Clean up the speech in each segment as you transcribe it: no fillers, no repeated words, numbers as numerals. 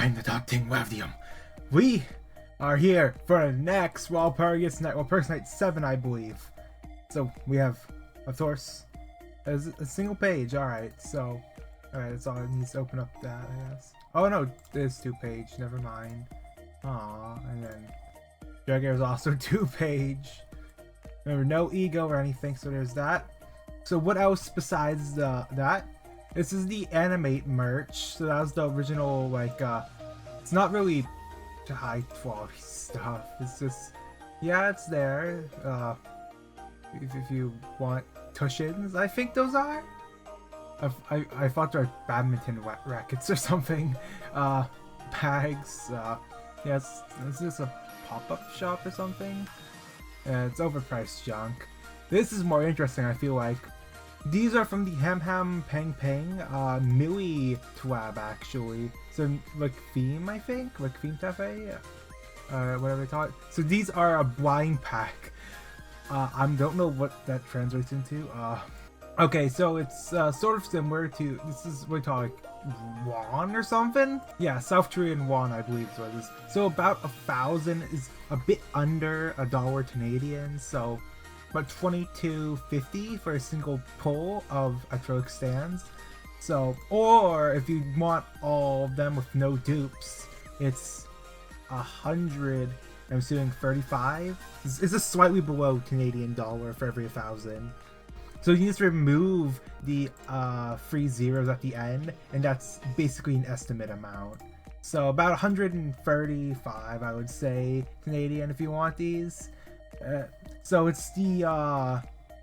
I'm the Docting Wavdium. We are here for the next Walpurgis Night, Walpurgis Night 7, I believe. So we have, of course, a single page. Alright, so, alright, that's all it needs to open up that, I guess. Oh no, there's 2-page, never mind. Aww, and then Gregor is also 2-page. Remember, no ego or anything, so there's that. So what else besides that? This is the animate merch, so that was the original, like, it's not really high quality stuff, it's just, yeah, it's there, if you want cushions, I think those are? I thought they were badminton rackets or something, bags, yeah, it's just a pop-up shop or something, it's overpriced junk. This is more interesting, I feel like. These are from the Ham Ham Pang Pang Millie Twab, actually. So, like, theme, I think? Like, theme cafe? Whatever they call it. So these are a blind pack. I don't know what that translates into. Okay, so it's sort of similar to, this is what we call, like, won or something? Yeah, South Korean won, I believe is what it is. So about 1,000 is a bit under $1 Canadian, so about $22.50 for a single pull of acrylic stands. So, or if you want all of them with no dupes, it's 100. I'm assuming 35. It's just slightly below Canadian dollar for every 1,000. So you just remove the 3 zeros at the end, and that's basically an estimate amount. So about 135, I would say, Canadian if you want these. So it's the,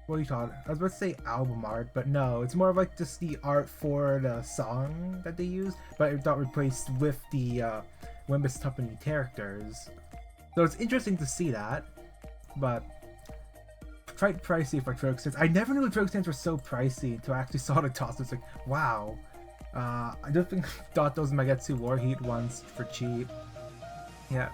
what do you call it? I was about to say album art, but no, it's more of like just the art for the song that they use, but it got replaced with the Limbus Company characters. So it's interesting to see that, but quite pricey for acrylic stands. I never knew acrylic stands were so pricey until I actually saw the cost. It's like, wow. I don't think thought those Magetsu Warheat ones for cheap. Yeah.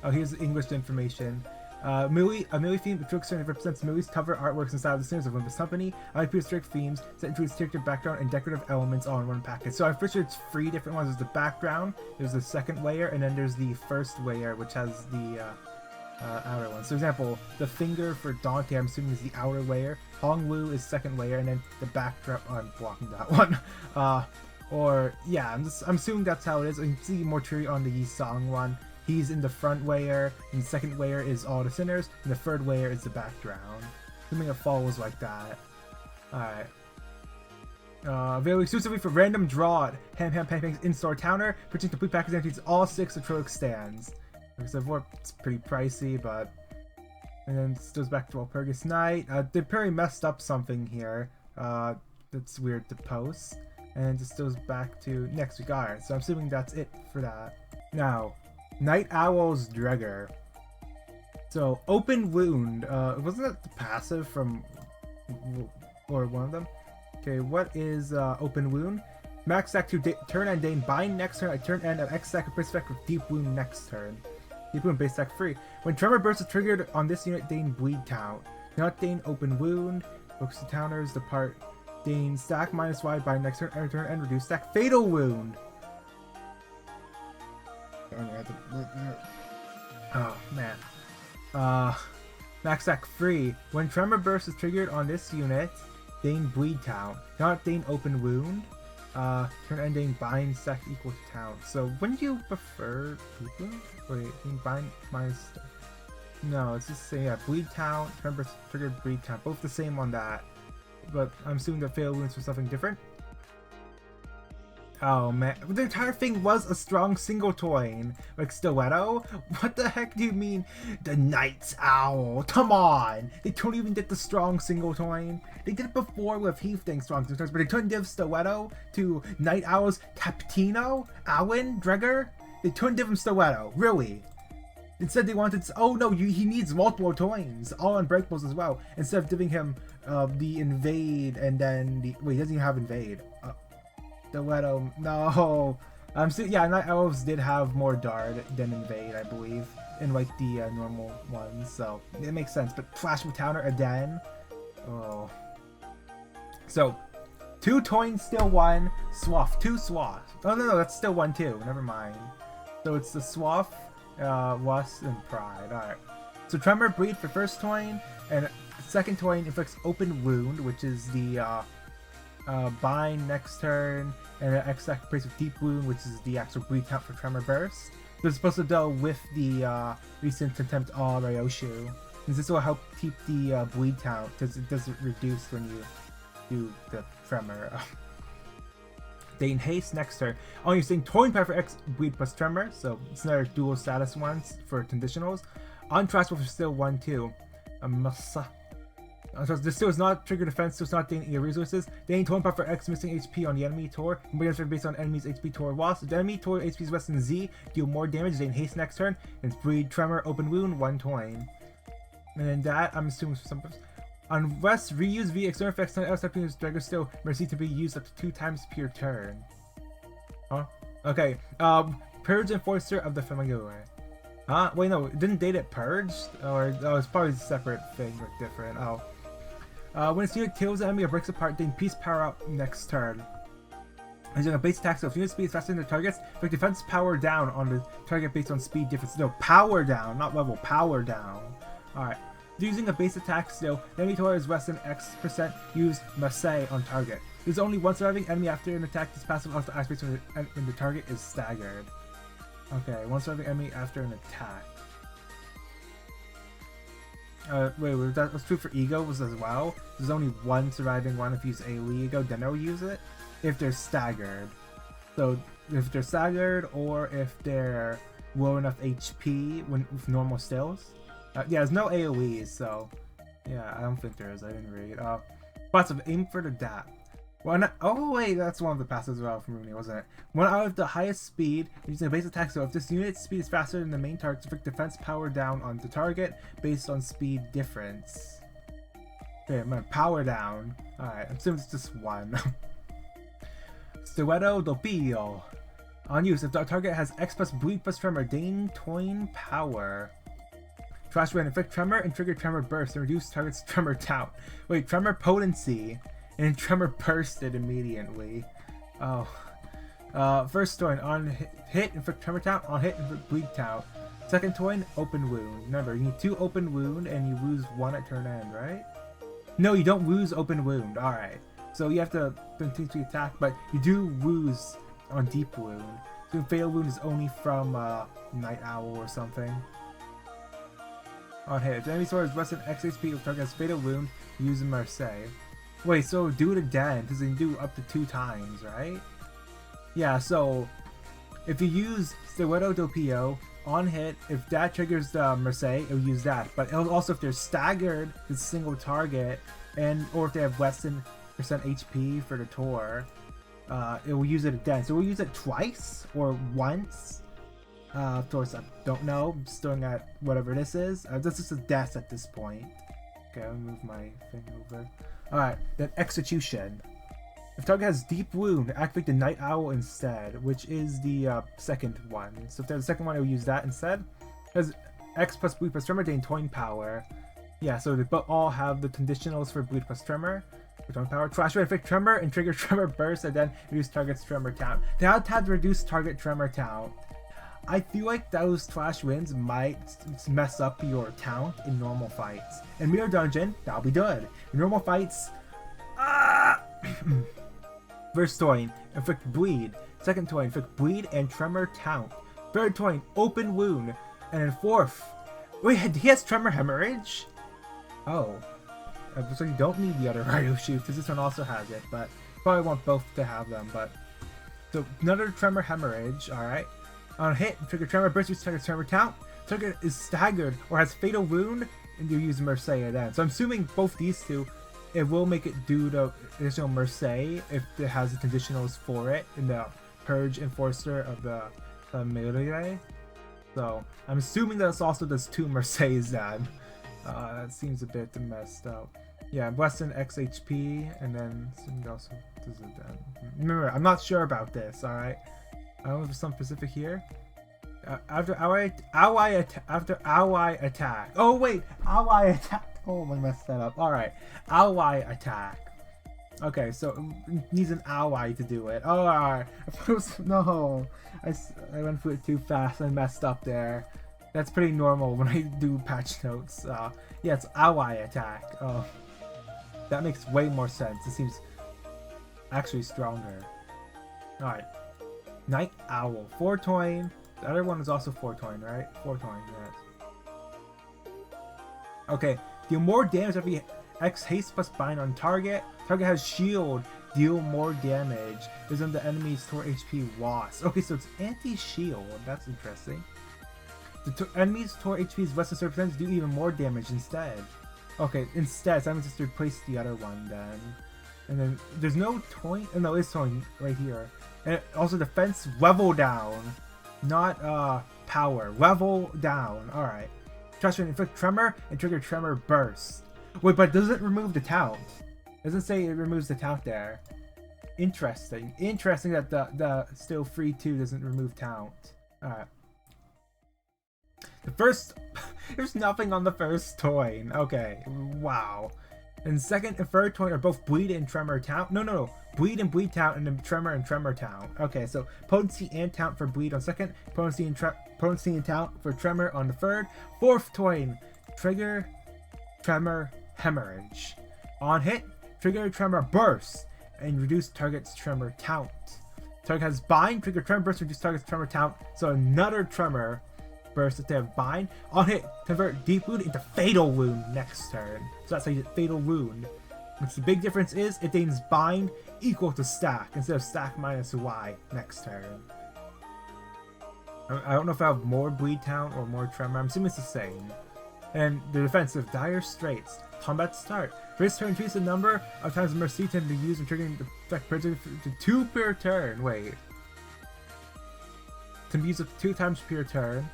Oh, here's the English information. A Millie theme acrylic stand represents Millie's cover artworks and style of the series of Limbus Company. I like strict themes that includes character background and decorative elements all in one package. So I'm pretty sure it's 3 different ones. There's the background, there's the second layer, and then there's the first layer, which has the outer one. So, for example, the finger for Dante, I'm assuming, is the outer layer. Hongwu is second layer, and then the backdrop. Oh, I'm blocking that one. Or yeah, I'm assuming that's how it is. You can see more clearly on the Yi Song one. He's in the front layer, and the second layer is all the sinners, and the third layer is the background. Assuming it follows like that. Alright. Available exclusively for random draw. Ham Ham Pang Pang's in-store counter. Purchasing complete package empties all 6 acrylic stands. Like I said before, it's pretty pricey, but... And then this goes back to Walpurgis Night. They probably messed up something here. That's weird to post. And this goes back to next week. Alright, so I'm assuming that's it for that. Now, Night Owl's Gregor. So, Open Wound. Wasn't that the passive from... or one of them? Okay, what is Open Wound? Max stack to turn and Dane bind next turn. I turn end of X stack of base effect with Deep Wound next turn. Deep Wound base stack free. When Tremor Burst is triggered on this unit, Dane Bleed count. Not Dane Open Wound. Focus the counters, depart. Dane stack -Y bind next turn, turn and reduce stack Fatal Wound. Oh man. Max stack free. When Tremor Burst is triggered on this unit, Dane Bleed count. Not Dane Open Wound. Turn ending bind stack equal to count. So wouldn't you prefer people? Wait, bind minus. No, it's just saying, yeah, bleed count, Tremor Burst triggered bleed count. Both the same on that. But I'm assuming the fail wounds for something different. Oh man, the entire thing was a strong single coin. Like Stiletto? What the heck do you mean? The Night's Owl. Come on! They don't even get the strong single coin. They did it before with Heath thing strong single coins, but they couldn't give Stiletto to Night Owl's Captiono? Alan? Gregor? They couldn't give him Stiletto. Really? Instead they wanted, oh no, he needs multiple coins, all unbreakables as well. Instead of giving him the invade and then the, wait, he doesn't even have invade. Stiletto, no. Yeah, Night Owls did have more Dart than Invade, I believe, in like the normal ones, so it makes sense. But Flash with counter again. Oh. So, 2 coins, still 1. Swath, 2 swath. Oh no, that's still 1 too. Never mind. So it's the Swath, Lust, and Pride. Alright. So Tremor Bleed for first Twain, and second Twain inflicts Open Wound, which is the Bind next turn, and an X breaks with Deep Wound, which is the actual bleed count for Tremor Burst. So it's supposed to deal with the recent attempt on Ryoshu. And this will help keep the bleed count, because it doesn't reduce when you do the Tremor. They haste next turn. Oh, you're saying Toin Power for X bleed plus Tremor, so it's another dual status ones for conditionals. On Trash Wolf is still 1-2. This still is not trigger defense, so it's not gaining your resources. Gain Toin Power for X missing HP on the enemy Tor. Based on enemy's HP Tor loss. If the enemy Tor HP is less than Z, deal more damage. Gain haste next turn. And bleed Tremor Open Wound 1 Toin. And then that I'm assuming for some purpose. Unless reuse via external effects on outside previous Gregor still Mercy to be used up to 2 times per turn. Huh? Okay. Purge Enforcer of the Familiar. Huh? Wait, no, it didn't date it purged? Or it's probably a separate thing or different. Oh. When its unit kills the enemy or breaks apart, then peace power up next turn. Using a base attack, so if unit speed is faster than the targets, inflict defense power down on the target based on speed difference. No, power down, not level, power down. Alright. Using a base attack still, the enemy Tor is less than X%, use Marseille on target. There's only one surviving enemy after an attack. This passive also activates when the target is staggered. Okay, one surviving enemy after an attack. Wait, that was true for Egos as well? There's only one surviving one if you use AoE Ego, then they'll use it. If they're staggered. So, if they're staggered, or if they're low enough HP with normal stills. Yeah, there's no AoEs, so yeah, I don't think there is. I didn't read. Passive, aim for the dap. Oh wait, that's one of the passives as well from Rooney, wasn't it? One out of the highest speed using a base attack. So if this unit's speed is faster than the main target, inflict defense power down on the target based on speed difference. Okay, I'm gonna power down. Alright, I'm assuming it's just one. Stiletto Doppio. On use, if the target has X plus bleed plus tremor, gain Toin power. Trash Wind, inflict Tremor and trigger Tremor Burst and reduce target's Tremor count. Wait, Tremor Potency and Tremor Bursted immediately. Oh. First Toin, on hit, inflict Tremor count, on hit, inflict bleed count. Second Toin, Open Wound. Remember, you need 2 Open Wound and you lose 1 at turn end, right? No, you don't lose Open Wound. Alright. So you have to continue to attack, but you do lose on Deep Wound. So Fatal Wound is only from Night Owl or something. On hit. If the enemy sword is less than X HP with target has Fatal Wound, use Marseille. Wait, so do it again, because you can do up to 2 times, right? Yeah, so if you use Stiletto Doppio on hit, if that triggers the Marseille, it'll use that. But it'll also, if they're staggered, it's a single target, and or if they have less than % HP for the Tor, it will use it again. So we'll use it twice or once. Of course, I don't know. I'm just doing at whatever this is. This is a death at this point. Okay, I'll move my thing over. Alright, then Execution. If target has Deep Wound, activate the Night Owl instead, which is the second one. So if there's a second one, I'll use that instead. Has X plus Bleed plus Tremor, gain Toin power. Yeah, so they all have the conditionals for Bleed plus Tremor. Toin power. Trash Wind, inflict Tremor and trigger Tremor Burst, and then reduce target's Tremor count. They had to reduce target Tremor count. I feel like those Trash Winds might mess up your count in normal fights. In Mirror Dungeon, that'll be good. In normal fights, First Toin, inflict Bleed. Second Toin, inflict Bleed and Tremor count. Third Toin, Open Wound. And then fourth, wait, he has Tremor Hemorrhage? Oh. So you don't need the other Ryoshu, because this one also has it, but probably want both to have them, but... So, another Tremor Hemorrhage, alright. On hit, trigger Tremor Burst, use target Tremor count. Target is staggered or has Fatal Wound, and you use Marseille then. So I'm assuming both these two, it will make it do the additional Marseille if it has the conditionals for it in the Purge Enforcer of the Melee. So I'm assuming that also does 2 Marseilles then. That seems a bit messed up. Yeah, less than X HP, and then something also does it then. Remember, I'm not sure about this, alright? I don't know if there's something specific here. After ally attack. Oh wait, ally attack. Oh, I messed that up. All right, ally attack. Okay, so it needs an ally to do it. Oh, alright. No. I went through it too fast and messed up there. That's pretty normal when I do patch notes. Yeah, it's ally attack. Oh, that makes way more sense. It seems actually stronger. Alright. Night Owl. 4 toin. The other one is also 4 toin, right? 4 toin, yes. Okay. Deal more damage every X haste plus bind on target. Target has shield. Deal more damage. Is on the enemy's Tor HP loss. Okay, so it's anti-shield. That's interesting. The enemy's Tor HP's less than 30% do even more damage instead. Okay, instead, so I'm just replace the other one then. And then there's no toin. Oh, no, it's toin right here. And also defense level down, not power. Level down. All right. Trust me, inflict tremor and trigger tremor burst. Wait, but does it remove the taunt? Doesn't say it removes the taunt there. Interesting. Interesting that the still free 2 doesn't remove taunt. All right. The first, there's nothing on the first toin. Okay, wow. And second and third toin are both bleed and tremor taunt. No. Bleed and bleed taunt, and then tremor and tremor taunt. Okay, so potency and taunt for bleed on second, potency and taunt for tremor on the third. Fourth toin, trigger tremor hemorrhage. On hit, trigger tremor burst and reduce target's tremor taunt. Target has bind, trigger tremor burst, reduce target's tremor taunt. So another tremor burst instead of bind. On hit, convert deep wound into fatal wound next turn. So that's how you get fatal wound. Which the big difference is it gains bind equal to stack instead of stack minus Y next turn. I don't know if I have more bleed taunt or more tremor. I'm assuming it's the same. And the defensive dire straits. Combat start. First turn increase the number of times Mercy can be used and triggering the effect to 2 per turn. Wait. Can be used 2 times per turn.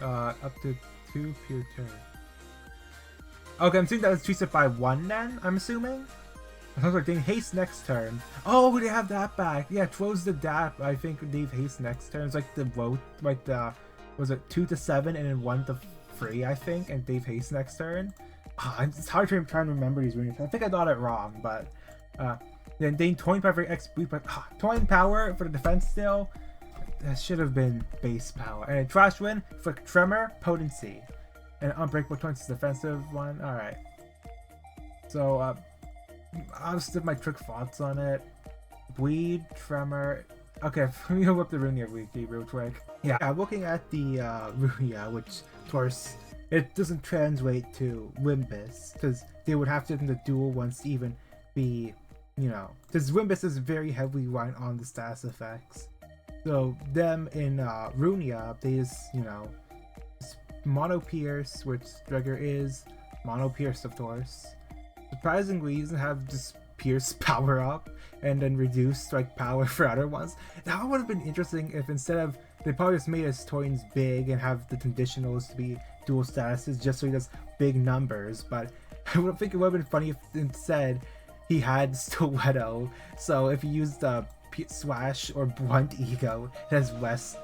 Up to 2 per turn. Okay, I'm assuming that was increased by 1 then, I'm assuming? Sounds like getting haste next turn. Oh, they have that back. Yeah, close the DAP. I think they've haste next turn. It's like the vote, like the, was it 2 to 7 and then 1 to 3, I think, and they've haste next turn. It's hard to try and remember these runes. I think I got it wrong, but then gain toin power for X bleed, but toin power for the defense still. That should have been base power. And a trash win for tremor potency. And unbreakable toin is defensive one. Alright. So I'll just give my trick thoughts on it. Bleed, tremor. Okay, let me whip the Runia wiki real quick. Yeah, I'm looking at the Runia, which of course it doesn't translate to Limbus, because they would have to do the dual ones to even be, you know, because Limbus is very heavily reliant on the status effects. So them in Runia, they just, you know, mono pierce, which Gregor is mono pierce, of course. Surprisingly, he doesn't have just pierce power up and then reduce like power for other ones. That would have been interesting if instead of, they probably just made his toins big and have the conditionals to be dual statuses just so he does big numbers. But I would think it would have been funny if instead he had Stiletto. So if he used the Slash or Blunt Ego, it has less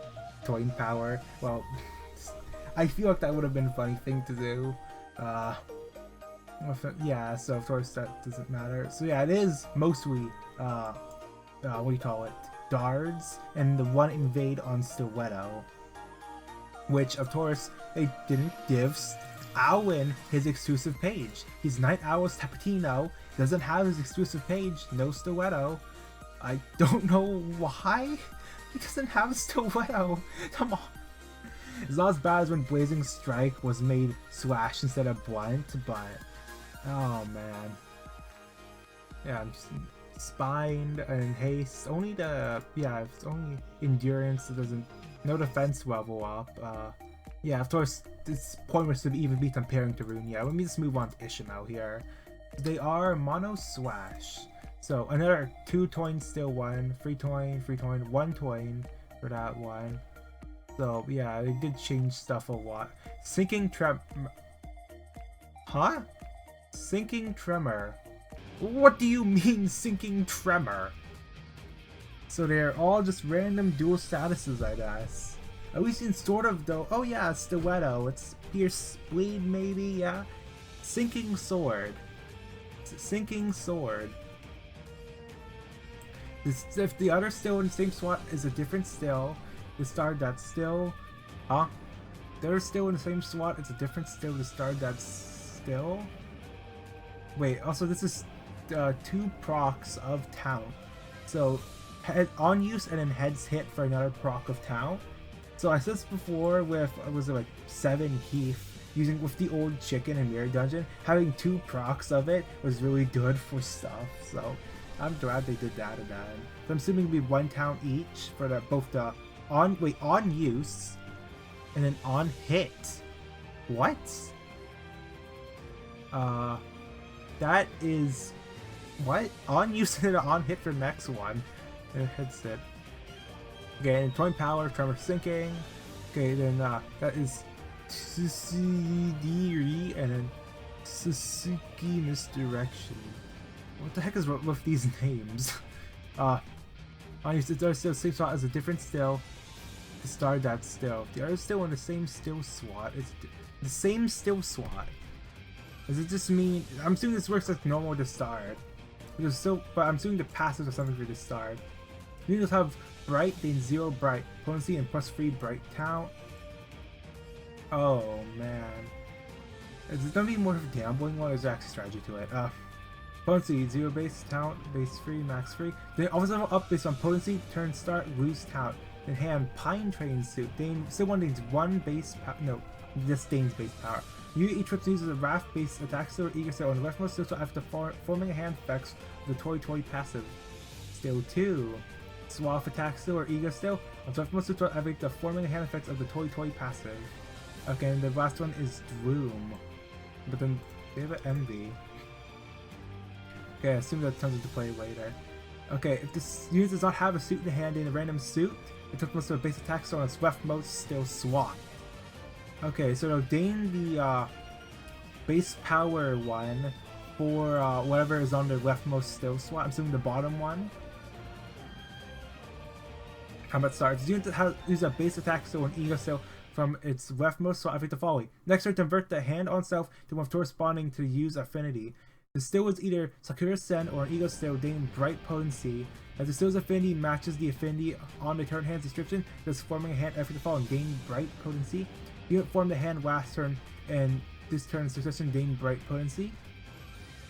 toin power. Well, I feel like that would have been a funny thing to do. Yeah, so of course that doesn't matter. So yeah, it is mostly, what do you call it? Dards, and the one invade on Stiletto. Which, of course, they didn't give Alwyn his exclusive page. He's Night Owl's Captiono, doesn't have his exclusive page, no Stiletto. I don't know why he doesn't have a Stiletto. Come on. It's not as bad as when Blazing Strike was made Slash instead of Blunt, but oh man. Yeah, I'm just Spined and Haste. Only the, yeah, it's only Endurance. It doesn't, no defense level up. Yeah, of course, it's pointless to even be comparing to Runia. Let me just move on to Ishmael here. They are mono Slash. So another 2 toins still 1, 3 toin, 1 toin for that one. So yeah, they did change stuff a lot. Sinking Tremor. Huh? Sinking Tremor. What do you mean Sinking Tremor? So they're all just random dual statuses, I guess. At least in sort of though. Oh yeah, Stiletto. It's Pierce Bleed maybe, yeah. Sinking Sword. Sinking Sword. If the other still in the same slot is a different still, discard that still. Huh? They're still in the same slot, it's a different still, discard that still. Wait, also this is 2 procs of Talent. So head on use and then heads hit for another proc of Talent. So I said this before with, was it like 7 Heath, using with the old chicken and mirror dungeon, having 2 procs of it was really good for stuff. So I'm glad they did that again. So I'm assuming it'll be 1 Talent each for the both the on use and then on hit. What? That is what? On use and on hit for next one. And hits it. Okay, and Toin Power, Tremor Sinking. Okay, then that is Tsusidiri and then Suzuki Misdirection. What the heck is with these names? On use the other still same slot as a different still. Discard that still. The other still in the same still slot. It's the same still slot. Does it just mean? I'm assuming this works like normal discard. Because still, but I'm assuming the passive or something for discard. You just have bright, then 0 bright potency and +3 bright count. Oh man, is it gonna be more of a gambling one, or is there actually strategy to it? Potency 0 base talent, base free, max free. Then always level up based on potency. Turn start, lose talent. Then hand Pine Train Suit. Dane still one gains 1 base no, just Dane's base power. You each trip uses a Raft based attack skill or eager skill on the leftmost skill after forming a hand effects with the Toy Toy passive. Still 2. Swath attack skill or ego skill on the leftmost skill activate the forming a hand effects of the Toy Toy passive. Okay, and the last one is Droom. But then they have an Envy. Okay, I assume that comes into play later. Okay, if this unit does not have a suit in hand in a random suit, it took most of a base attack skill on its leftmost still Swath. Okay, so it'll gain the base power one for whatever is on the leftmost still slot. I'm assuming the bottom one. Combat starts. The unit that use a base attack skill and ego skill from its leftmost slot affect the following. Next turn, convert the hand on self to one corresponding to use affinity. The still is either Sakura Sen or an ego still gaining bright potency. As the still's affinity matches the affinity on the turn hand's description, thus forming a hand after the following gain bright potency. Unit form the hand last turn, and this turn's succession gain bright potency.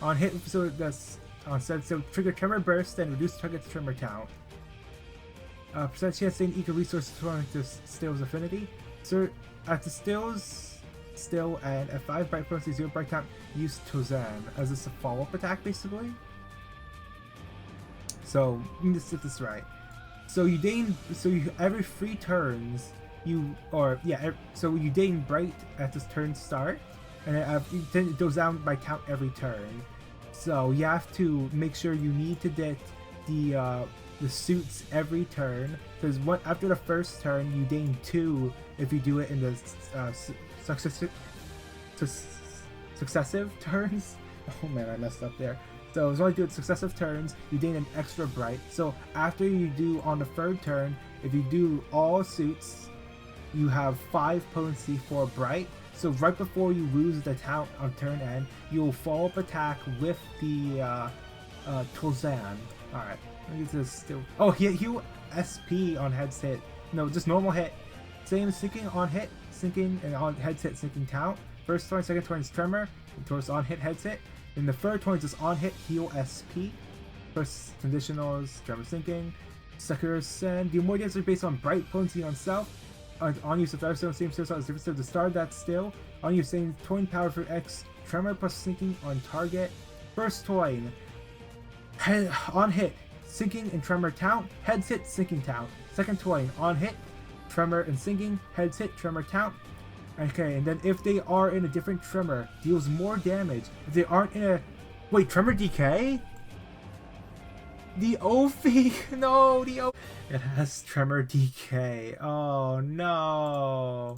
On hit, so that's on said, so trigger Tremor Burst and reduce target's Tremor count. Percent chance to gain eco resources according to Still's affinity. So at the Still's still and at 5 bright potency, 0 bright count, use Tozan as a follow-up attack basically. So let me just get this right. So you gain, so you every 3 turns. So you gain bright at this turn start, and it goes down by count every turn. So you have to make sure you need to get the suits every turn, because after the first turn you gain 2 if you do it in the successive turns. Oh man, I messed up there. So as long as you do it successive turns, you gain an extra bright. So after you do on the 3rd turn, if you do all suits, you have 5 potency for bright. So right before you lose the talent on turn end, you'll follow up attack with the Tozan. Alright, let me get this still. Oh, heal SP on heads hit. No, just normal hit. Same sinking on hit, sinking, and on heads hit, sinking count. First turn, second turn is Tremor, and towards on hit, heads hit. In the 3rd turn is just on hit, heal SP. First conditionals, Tremor sinking. Sakura Sen. The more damage are based on bright potency on self. On use of other stone, same still as different still to start that still. On use same Toin power for X, Tremor plus sinking on target. First Toin, on hit, sinking and Tremor count, heads hit, sinking count. Second Toin, on hit, Tremor and sinking, heads hit, Tremor count. Okay, and then if they are in a different Tremor, deals more damage. If they aren't in a... Wait, Tremor DK? The Ophi! No, the Ophi! It has Tremor DK. Oh no!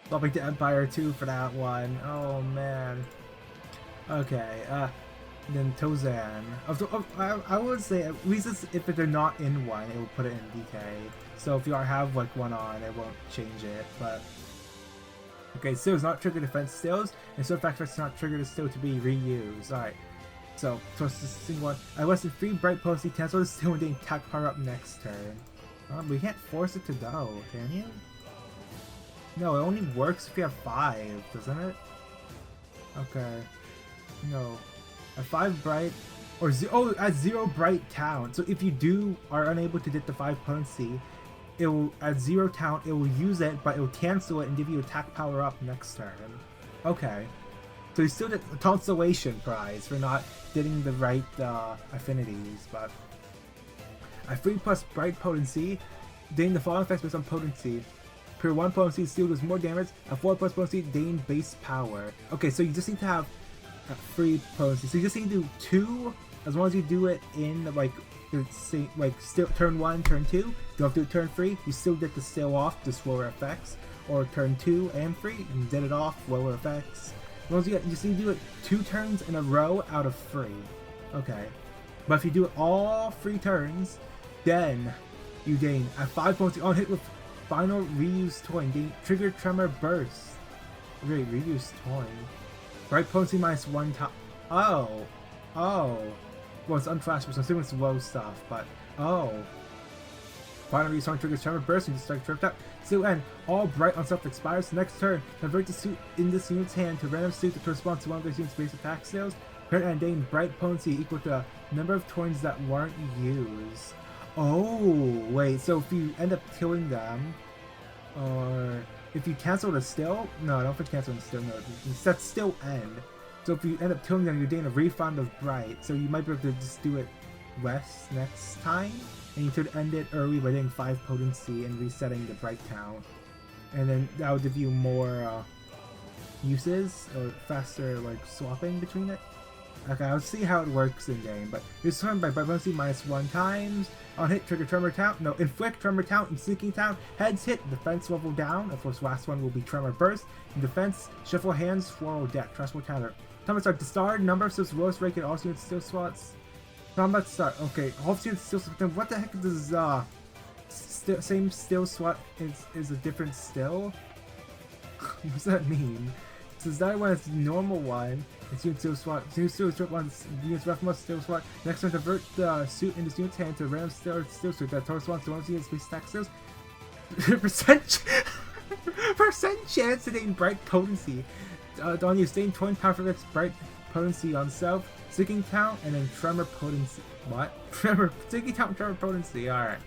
Swapping to Empire 2 for that one. Oh man. Okay, then Tozan. I would say, at least if they're not in one, it will put it in DK. So if you have like one on, it won't change it, but... Okay, still is not trigger defense stills, and so fact it's not trigger the still to be reused. Alright. So, first this single one. I less than 3 bright potency, cancel the still and then attack power up next turn. We can't force it to go, can you? No, it only works if you have 5, doesn't it? Okay. No. At 5 bright, or at 0 bright town. So if you are unable to get the 5 potency, it will, at 0 town, it will use it, but it will cancel it and give you attack power up next turn. Okay. So you still get a consolation prize for not getting the right affinities, but at 3+ bright potency, gain the following effects based on potency. Per 1 potency, Steel does more damage. At 4+ potency, gain base power. Okay, so you just need to have 3 potency. So you just need to do 2, as long as you do it in still turn 1, turn 2. You don't have to do it turn 3. You still get the Steel off, just lower effects. Or turn 2 and 3, and get it off, lower effects. As long as you just need to do it 2 turns in a row out of 3. Okay. But if you do it all 3 turns, then you gain at 5 potency on hit with final reuse toy, gain trigger tremor burst. Wait, reuse toy. Bright potency -1 time. Oh. Well, it's unflashable, so I'm assuming it's low stuff, but final reuse toy triggers tremor burst and just start tripped up. So end. All bright on stuff expires. Next turn, convert the suit in this unit's hand to a random suit that corresponds to one of this unit's base attack skills. Turn and gain bright potency equal to the number of toys that weren't used. Oh, wait, so if you end up killing them, or if you cancel the still, no, I don't think canceling the still, no, that's still end. So if you end up killing them, you're getting a refund of bright, so you might be able to just do it less next time, and you could end it early by getting 5 potency and resetting the bright count, and then that would give you more uses, or faster like swapping between it. Okay, I'll see how it works in game, but it's turned by potency -1 times. On hit, trigger tremor count. No, inflict tremor count and sinking count. Heads hit, defense level down. Of course, last one will be tremor burst. In defense, shuffle hands, floral deck, trustful counter. Combat start, discard number of still lowest rank in all units still slots. Combat start. Okay, all units still slots. Then what the heck does same still slot is a different still? What does that mean? Since that one is the normal one, it's unit still swat. Unit still swat once. Unit's rough must still swat. Next turn, convert the suit in this unit's hand to a random still suit that corresponds to one of the unit's base attack skills. percent chance to gain bright potency. On you, staying 20 power for its bright potency on self. Sinking count and then tremor potency. What? Sinking count and tremor potency. Alright.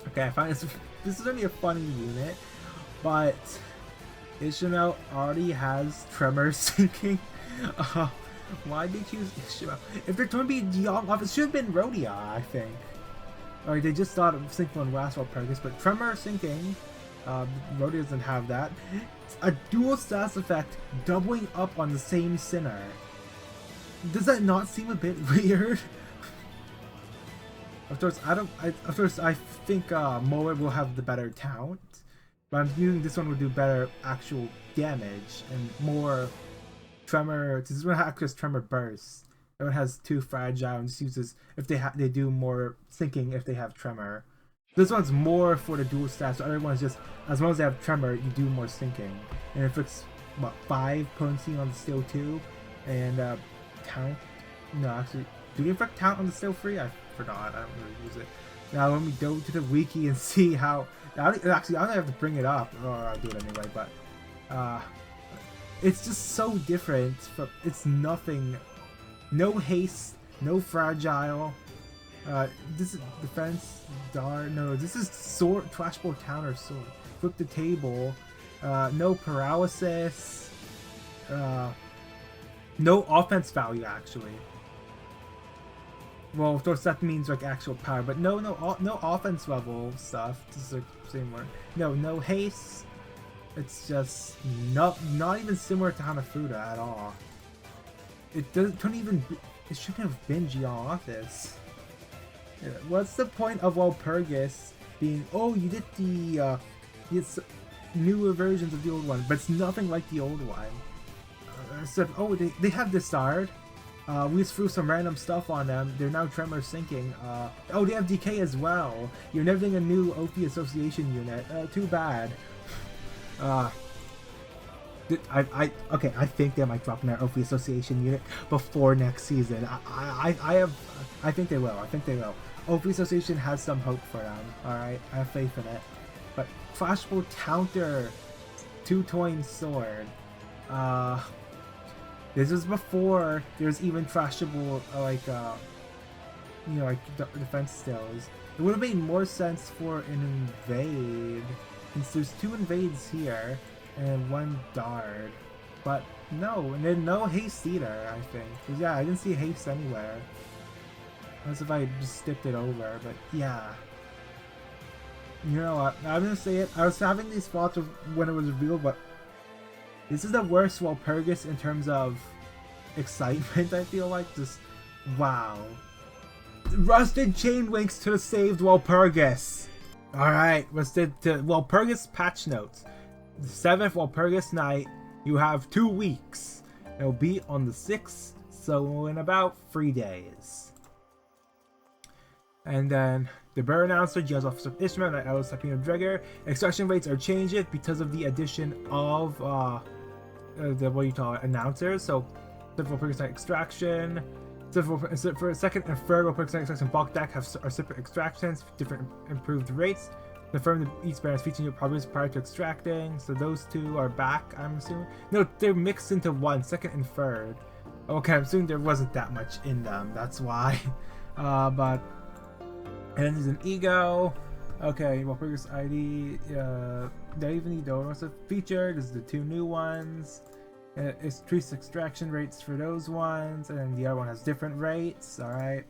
Okay, I find this is only a funny unit, but Ishmael already has tremor sinking. Why did you choose Ishmael? If they're going to be Jeong, it should have been Rhodia, I think. Or they just thought of sinking on last Walpurgis, but tremor sinking, Rhodia doesn't have that. A dual status effect doubling up on the same sinner. Does that not seem a bit weird? Of course, I think Moe will have the better count. But I'm using this one will do better actual damage and more tremor. This one has tremor burst. That one has 2 fragile and just uses if they do more sinking if they have tremor. This one's more for the dual stats. So other one's just as long as they have tremor, you do more sinking. And if it's what 5 potency on the still 2 and count. No, actually, do they inflict count on the still 3? I forgot. I don't really use it. Now let me go to the wiki and see how. Actually, I don't have to bring it up, or I'll do it anyway, but it's just so different. It's nothing, no haste, no fragile. This is defense, no, this is sword, flashball counter sword. Flip the table, no paralysis, no offense value actually. Well, of course that means like actual power, but no offense level stuff. This is like same word. No haste. It's just not even similar to Hanafuda at all. It couldn't even. It shouldn't have been Jeong Office. What's the point of Walpurgis being? Oh, you did the it's newer versions of the old one, but it's nothing like the old one. So oh, they have discard. We just threw some random stuff on them. They're now tremor sinking. Oh, they have decay as well. You're never getting a new OP association unit. Too bad. Okay, I think they might drop an OP Association unit before next season. I think they will. I think they will. OP Association has some hope for them. Alright, I have faith in it. But Flashball Counter 2-Toin Sword. This was before there's even trashable defense stills. It would have made more sense for an invade, since there's 2 invades here and 1 dart. But no, and then no haste either, I think. Cause yeah, I didn't see haste anywhere. Unless if I just skipped it over, but yeah. You know what, I'm gonna say it, I was having these thoughts of when it was revealed, but this is the worst Walpurgis in terms of excitement, I feel like. Just, wow. Rusted chain links to the saved Walpurgis. Alright, rusted to Walpurgis patch notes. The 7th Walpurgis night, you have 2 weeks. It'll be on the 6th, so in about 3 days. And then the Burr announcer, GL's Officer Ishmael, and Awls of Gregor. Extraction rates are changed because of the addition of announcers. So the Walpurgis night extraction. So for second and third Walpurgis night extraction bulk deck are separate extractions, different improved rates. Confirm that each banner is featuring your progress prior to extracting. So those 2 are back, I'm assuming. No, they're mixed into one, second and third. Okay, I'm assuming there wasn't that much in them. That's why. But and then there's an ego. Okay, Walpurgis ID. They even need those featured. There's the 2 new ones. It's increased extraction rates for those ones, and then the other one has different rates. Alright.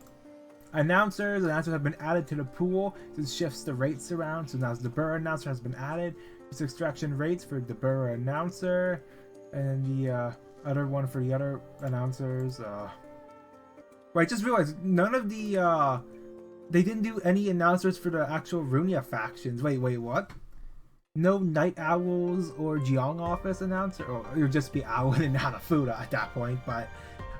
Announcers have been added to the pool. This shifts the rates around. So now the Burr announcer has been added. It's extraction rates for the Burr announcer, and the other one for the other announcers. Wait, I just realized none of the they didn't do any announcers for the actual Runia factions. Wait, what? No Night Owls or Jeong office announcer? Or it would just be Owl and Hanafuda at that point, but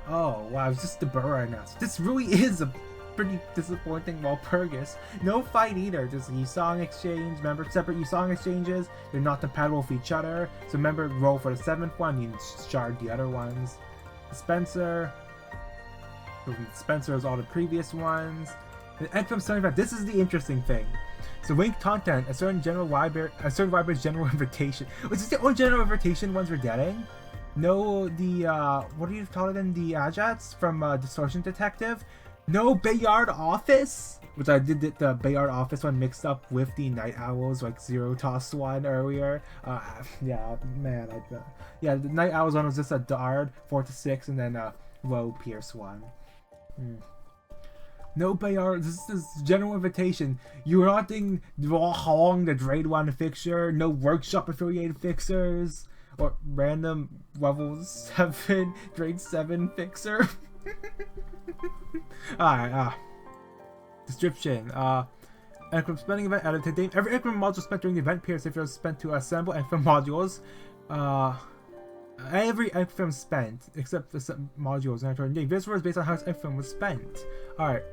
oh wow, it's just the Burr announcer. This really is a pretty disappointing Walpurgis. No fight either, just Yusong exchange. Remember, separate Yusong exchanges, they're not compatible with each other. So remember, roll for the 7th one, you shard the other ones. Spencer is all the previous ones. The end from 75, this is the interesting thing. So Wink content, a certain library's general invitation. Was this the only general invitation ones we're getting? No, the what do you call it in the Ajats from Distortion Detective? No Bayard Office, which I did the Bayard Office one mixed up with the Night Owls like Zero Toss one earlier. Yeah, man, yeah, the Night Owls one was just a Dard 4 to 6, and then Low Pierce one. No Bayard, this is general invitation. You're not doing Hong, the grade 1 fixture, no workshop affiliated fixers, or random level 7, grade 7 fixer. Alright, description. Encrypt spending event added today. Every encrypt module spent during the event period if it was spent to assemble encrypt modules. Every encrypt spent, except the modules and encrypt. This was based on how encrypt was spent. Alright.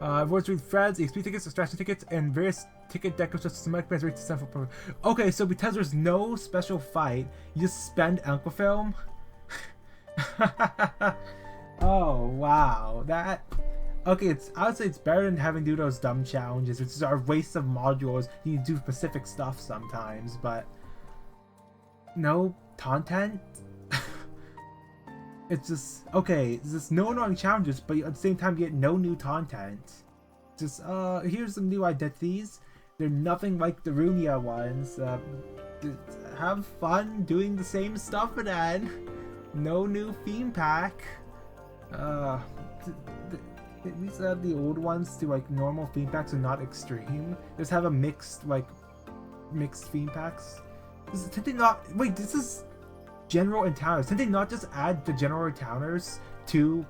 Words with threads, XP tickets, extraction tickets, and various ticket deckers just some expense rates to send for. Okay, so because there's no special fight, you just spend Anquafilm. Oh wow, that. Okay, I would say it's better than having to do those dumb challenges, which are waste of modules. You do specific stuff sometimes, but no content. It's just, okay, it's just no annoying challenges, but at the same time you get no new content. Just, here's some new identities. They're nothing like the Runia ones. Have fun doing the same stuff again. No new theme pack. At least add the old ones to like normal theme packs and not extreme. Just have a mixed theme packs. Did they not, wait, this is general encounters. Did they not just add the general encounters to,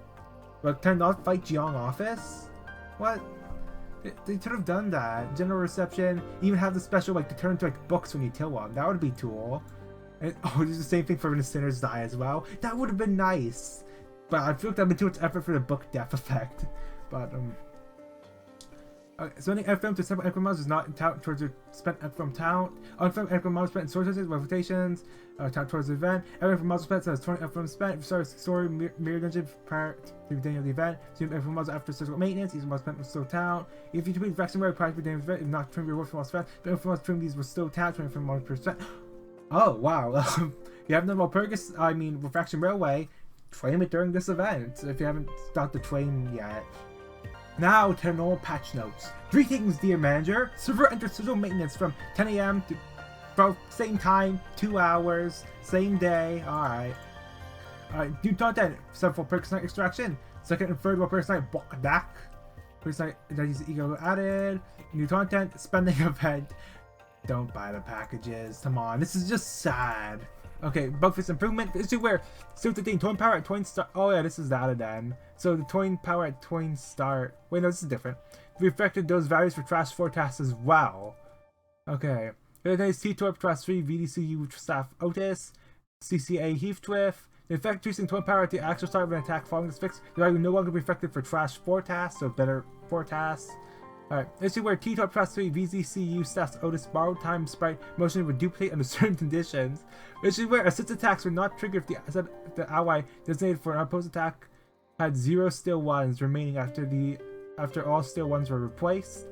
like, can not fight Jeong office? What? They could have done that. General reception, even have the special, like, to turn into, like, books when you kill one. That would be cool. And, oh, there's the same thing for when the sinners die as well. That would have been nice. But I feel like that would be too much effort for the book death effect. But, Spending FM to separate FM models is not count towards your spent FM count. Unfirm FM models spent in sources, rotations, count towards the event. Every FM model spent says 20 FM spent. If you start a story mirror dungeon prior to the beginning of the event, so FM models after physical maintenance, these models spent will still count. If you complete faction prior to the beginning of the event, if not trim your work from all spent, but FM models trim these will still count 20 FM models %. Oh wow! You haven't done Walpurgis, I mean Refraction Railway. Train it during this event if you haven't started the train yet. Now to normal patch notes. Greetings, dear manager. Server enters schedule maintenance from 10 AM to about same time, 2 hours, same day. Alright. New content. Several Walpurgis Night extraction. Second and third Walpurgis Night walkback. Walpurgis Night identities ego added. New content. Spending event. Don't buy the packages. Come on, this is just sad. Okay, bug fix improvement. Issue where still 15 Toin power at Toin start. Oh yeah, this is that then. So the Toin power at Toin start. Wait, no, this is different. We affected those values for trash forecast as well. Okay. Today's T-Torp Trash 3 VDCU staff Otis. CCA Heathcliff. The effect increasing Toin power at the actual start of an attack following this fix. The value will no longer be affected for trash forecast, so better forecast. Alright, issue where T-Top Trash 3 VZCU stats Otis borrowed time sprite motion would duplicate under certain conditions. Issue where assist attacks were not triggered if the ally designated for an opposed attack had 0 still ones remaining after all still ones were replaced.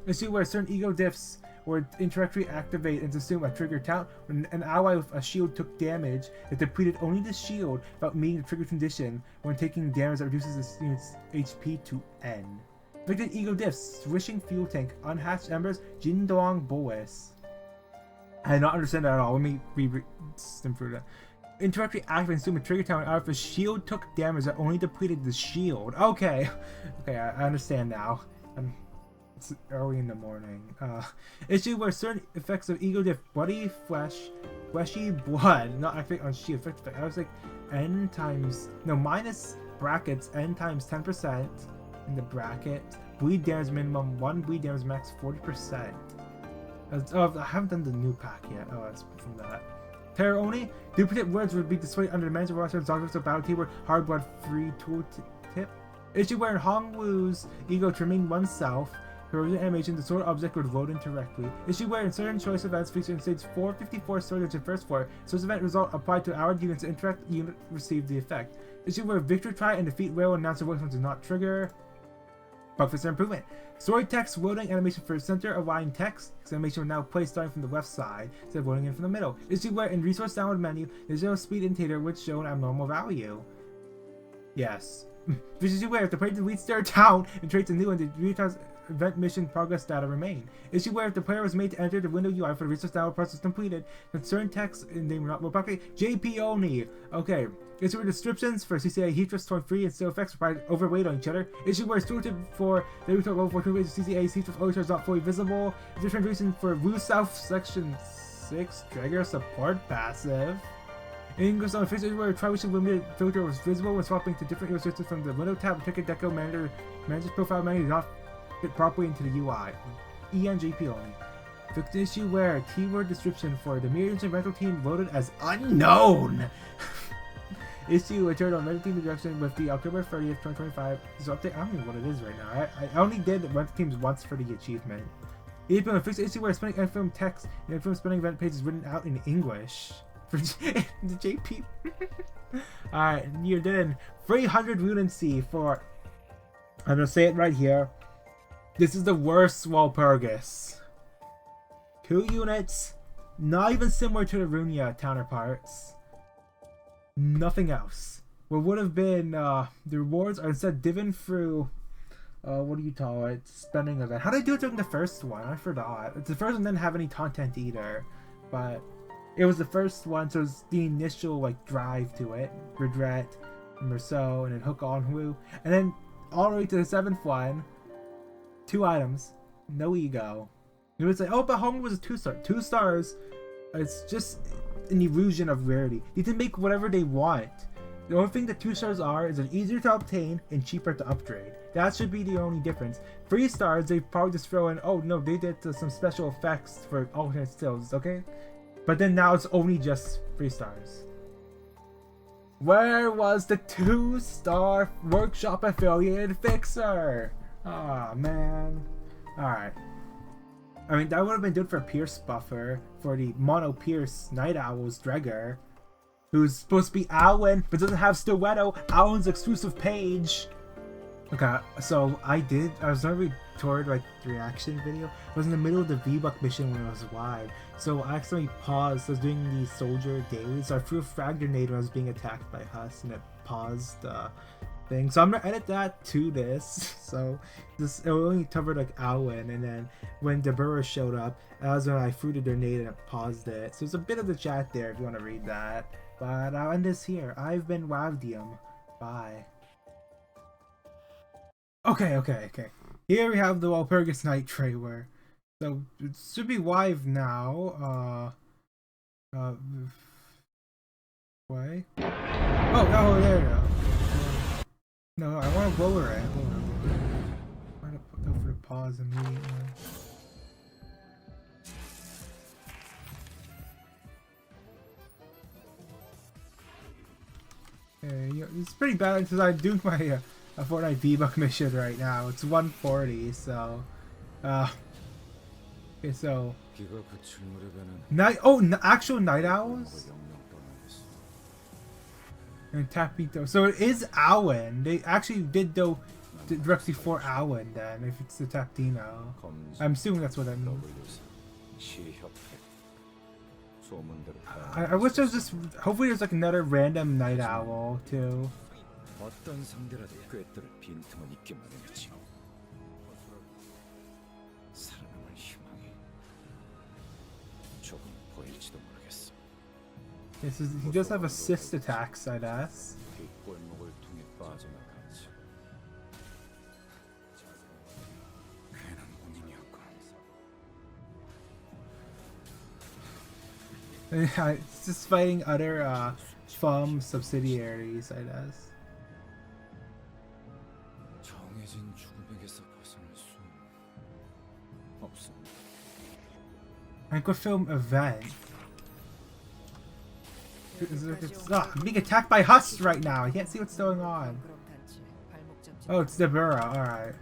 Issue where certain ego diffs were indirectly activate and assume a trigger count when an ally with a shield took damage. It depleted only the shield without meeting the trigger condition when taking damage that reduces the unit's HP to N. Affected ego diffs, swishing fuel tank, unhatched embers, Jindong Boas. I did not understand that at all. Let me improve that. Indirectly activate and assume a trigger count out if a shield took damage that only depleted the shield. Okay. Okay, I understand now. It's early in the morning. Issue where certain effects of ego diff, bloody flesh, fleshy blood, not activate on shield effect. I was like N times, no, minus brackets, N times 10%. In the bracket, bleed damage minimum 1, bleed damage max 40%. Oh, I haven't done the new pack yet. Oh, that's from that. Terror only. Duplicate words would be displayed under the manager roster of objects of battle keyword hard blood free tool tip. Issue where in Hong Wu's ego to remain oneself. For animation, the sword object would load in directly. Issue where in certain choice events featuring stage 454 sword in first floor, source event result applied to our units to interact unit receive the effect. Issue where victory try and defeat rail announcer voice do not trigger. Bug fix improvement. Story text loading animation for center aligned text. This animation will now play starting from the left side instead of loading in from the middle. Issue where in resource download menu, the zero speed indicator would show an abnormal value. Yes. Issue where if the player deletes their account and creates a new one, the retards event mission progress data remain. Issue where if the player was made to enter the window UI for the resource download process completed, concerned text and name not properly. JP only. Okay. Issue where descriptions for CCA Heatress Torn Free and still effects provide overweight on each other. Issue where tooltip for the Retail Roll for CCA Heatress Oilers is not fully visible. Different reason for Woo South Section 6 Gregor support passive. In English on Official where Tri-Vision Limited filter was visible when swapping to different illustrations from the window tab. Ticket Deco Manager's profile menu did not fit properly into the UI. ENJP only. Fixed issue where keyword description for the Mirror Engine rental team loaded as unknown. Issue returned on rental team direction with the October 30th, 2025. So update. I don't know what it is right now. I only did rental teams once for the achievement. EPM fixed issue where spending film text and film spending event page is written out in English. For the JP. Alright, you're done. 300 Rudency for. I'm gonna say it right here. This is the worst Walpurgis. 2 units, not even similar to the Runia counterparts. Nothing else. What would have been the rewards are instead given through what do you call it? Spending event. How did I do it during the first one? I forgot. The first one didn't have any content either, but it was the first one, so it was the initial like drive to it. Regret, Merceau, and then Hook on Woo, and then all the way to the 7th one. 2 items, no ego. It was like, oh, but Home was a 2-star. 2 stars. It's just an illusion of rarity. You can make whatever they want. The only thing that 2 stars are is they're easier to obtain and cheaper to upgrade. That should be the only difference. 3 stars, they probably just throw in, oh no, they did some special effects for alternate stills, okay? But then now it's only just 3 stars. Where was the 2-star workshop affiliated fixer? Ah, man. Alright. I mean, that would have been good for a Pierce buffer for the Mono Pierce Night Owls Gregor, who's supposed to be Alwyn, but doesn't have Stiletto, Alwyn's exclusive page. Okay, so I was already toward like the reaction video. I was in the middle of the V-Buck mission when it was live, so I accidentally paused. I was doing the soldier daily, so I threw a frag grenade when I was being attacked by Huss, and it paused the thing. So I'm gonna edit that to this. So this it only covered like Alwyn, and then when Deborah showed up, that was when I threw the grenade and it paused it. So it's a bit of the chat there if you want to read that. But I'll end this here. I've been Wavdium. Bye. Okay. Here we have the Walpurgis Night trailer. So it should be live now. Wait. Oh, there we go. No, I want to lower it. I'm trying to go for the pause immediately. Okay, it's pretty bad because I'm doing my a Fortnite V-Buck mission right now. It's 140, so okay, so actual Night Owls and Tapito. So it is Alwyn. They actually did go directly for Alwyn then, if it's the Taptino. I'm assuming that's what that means. I wish there was just, hopefully there's like another random Night Owl too. 어떤 상대라도 꿰뚫을 빈틈은 있게 마련했지. 살아남을 희망이 조금 보일지도 모르겠어. He does have assist attacks, I guess. 뒷골목을 통해 빠져나갔지. 괜한 운임이었군. It's just fighting other FOM subsidiaries, I guess. 정해진 죽음에게서 벗어날 수 없어. Microfilm event. I'm being attacked by Huss right now. I can't see what's going on. Oh, it's Deborah. Alright.